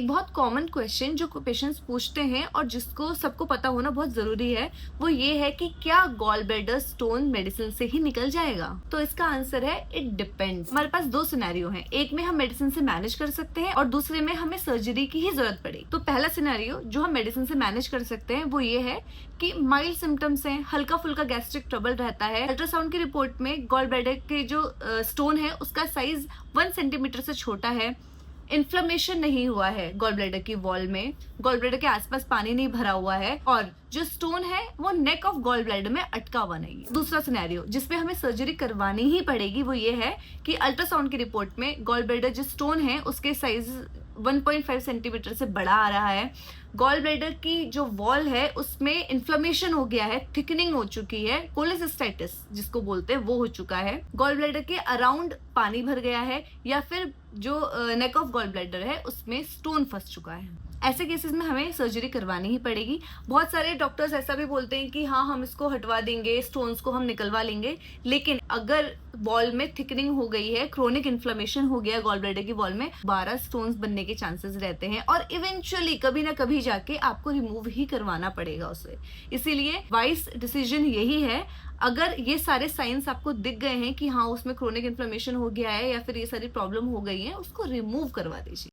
एक बहुत common question जो पेशेंट्स पूछते हैं और जिसको सबको पता होना बहुत जरूरी है वो ये है कि क्या गॉल ब्लैडर स्टोन मेडिसिन से ही निकल जाएगा। तो इसका आंसर है इट डिपेंड्स। हमारे पास दो सिनेरियो हैं, एक में हम मेडिसिन से मैनेज कर सकते हैं और दूसरे में हमें सर्जरी की ही जरूरत पड़े। तो पहला सिनेरियो जो हम मेडिसिन से मैनेज कर सकते हैं वो ये है कि माइल्ड सिम्टम्स हैं, हल्का फुल्का गैस्ट्रिक ट्रबल रहता है, अल्ट्रासाउंड की रिपोर्ट में गॉल ब्लैडर के जो स्टोन है उसका साइज 1 सेंटीमीटर से छोटा है, इन्फ्लेमेशन नहीं हुआ है गॉल ब्लैडर की वॉल में, गॉल ब्लैडर के आसपास पानी नहीं भरा हुआ है और जो स्टोन है वो नेक ऑफ गॉल ब्लैडर में अटका हुआ नहीं है। दूसरा सिनेरियो जिसपे हमें सर्जरी करवानी ही पड़ेगी वो ये है कि अल्ट्रासाउंड की रिपोर्ट में गॉल ब्लैडर जो स्टोन है उसके साइज 1.5 सेंटीमीटर से बड़ा आ रहा है, गॉल ब्लैडर की जो वॉल है उसमें इन्फ्लेमेशन हो गया है, थिकनिंग हो चुकी है, कोलेसिस्टाइटिस जिसको बोलते हैं वो हो चुका है, गॉल ब्लैडर के अराउंड पानी भर गया है या फिर जो नेक ऑफ गॉल ब्लैडर है उसमें स्टोन फंस चुका है। ऐसे केसेस में हमें सर्जरी करवानी ही पड़ेगी। बहुत सारे डॉक्टर्स ऐसा भी बोलते हैं कि हाँ हम इसको हटवा देंगे, स्टोन्स को हम निकलवा लेंगे, लेकिन अगर वॉल में थिकनिंग हो गई है, क्रोनिक इन्फ्लेमेशन हो गया गॉल ब्लैडर की वॉल में, 12 स्टोन्स बनने के चांसेस रहते हैं और इवेंचुअली कभी ना कभी जाके आपको रिमूव ही करवाना पड़ेगा उसे। इसीलिए वाइस डिसीजन यही है, अगर ये सारे साइंस आपको दिख गए हैं कि हाँ उसमें क्रोनिक इन्फ्लेमेशन हो गया है या फिर ये सारी प्रॉब्लम हो गई है, उसको रिमूव करवा दीजिए।